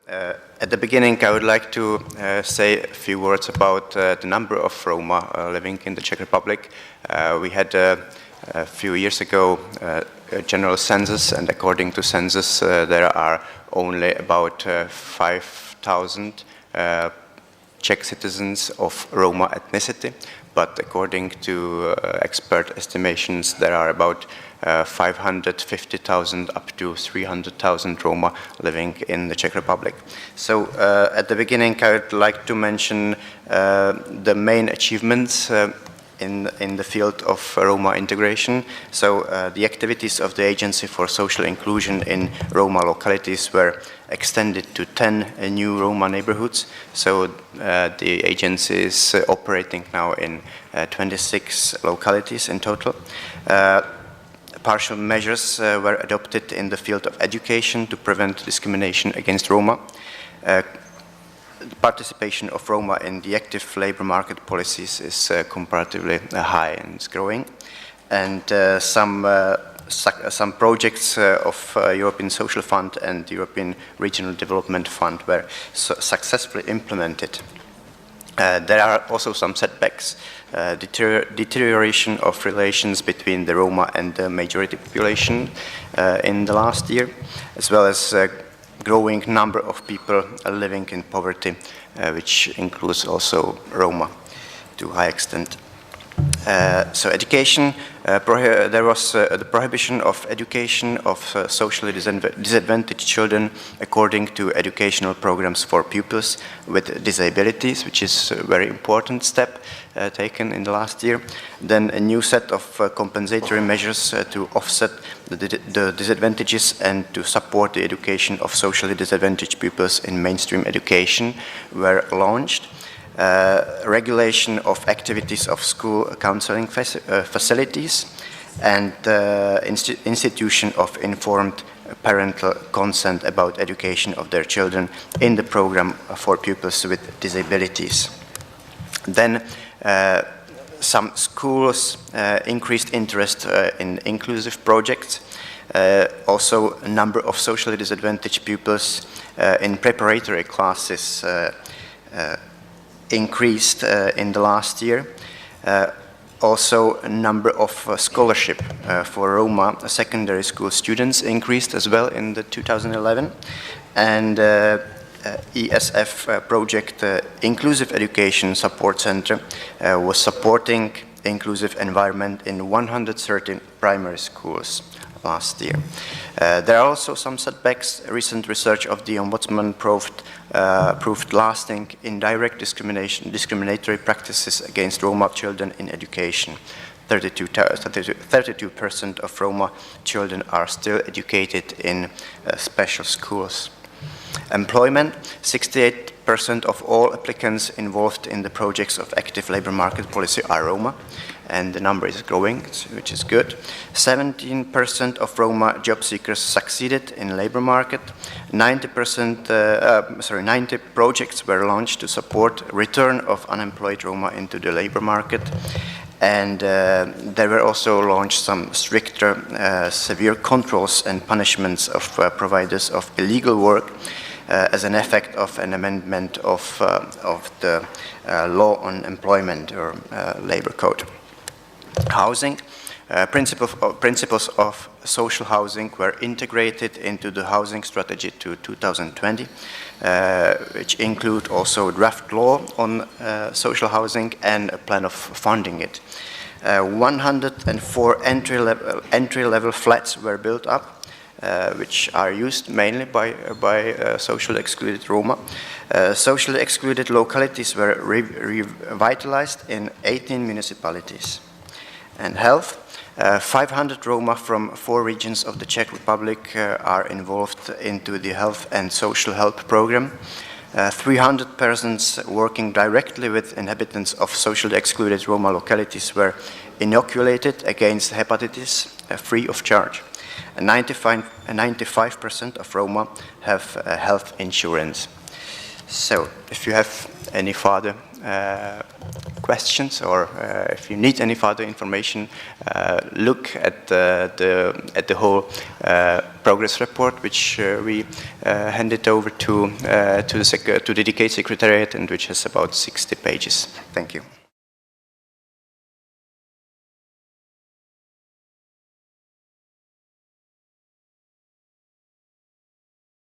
At the beginning, I would like to say a few words about the number of Roma living in the Czech Republic. We had a few years ago a general census, and according to census, there are only about 5,000 Czech citizens of Roma ethnicity. But according to expert estimations, there are about 550,000 up to 300,000 Roma living in the Czech Republic. So at the beginning, I would like to mention the main achievements in the field of Roma integration. So the activities of the Agency for Social Inclusion in Roma localities were extended to 10 new Roma neighborhoods. So the agency is operating now in 26 localities in total. Partial measures were adopted in the field of education to prevent discrimination against Roma. Participation of Roma in the active labor market policies is comparatively high and is growing. And some projects of European Social Fund and European Regional Development Fund were successfully implemented. There are also some setbacks, deterioration of relations between the Roma and the majority population in the last year, as well as growing number of people living in poverty, which includes also Roma to a high extent. So education, there was the prohibition of education of socially disadvantaged children according to educational programs for pupils with disabilities, which is a very important step taken in the last year. Then a new set of compensatory measures to offset the disadvantages and to support the education of socially disadvantaged pupils in mainstream education were launched. Regulation of activities of school counseling facilities and institution of informed parental consent about education of their children in the program for pupils with disabilities. Then some schools increased interest in inclusive projects. Also a number of socially disadvantaged pupils in preparatory classes increased in the last year. Also a number of scholarship for Roma secondary school students increased as well in the 2011. And ESF project Inclusive Education Support Center was supporting inclusive environment in 130 primary schools last year. There are also some setbacks. Recent research of the Ombudsman proved lasting indirect discriminatory practices against Roma children in education. 32% of Roma children are still educated in special schools. Employment, 68% of all applicants involved in the projects of active labor market policy are Roma, and the number is growing, which is good. 17% of Roma job seekers succeeded in labor market. 90 projects were launched to support return of unemployed Roma into the labor market. And there were also launched some stricter, severe controls and punishments of providers of illegal work as an effect of an amendment of the law on employment or labor code. Housing. Principles of social housing were integrated into the housing strategy to 2020, which include also draft law on social housing and a plan of funding it. 104 entry-level flats were built up, which are used mainly by socially excluded Roma. Socially excluded localities were revitalized in 18 municipalities. And health. 500 Roma from 4 regions of the Czech Republic are involved into the health and social help program. 300 persons working directly with inhabitants of socially excluded Roma localities were inoculated against hepatitis free of charge. 95% of Roma have health insurance. So if you have any father questions, or if you need any further information, look at the whole progress report, which we handed over to the DK Secretariat, and which has about 60 pages. Thank you.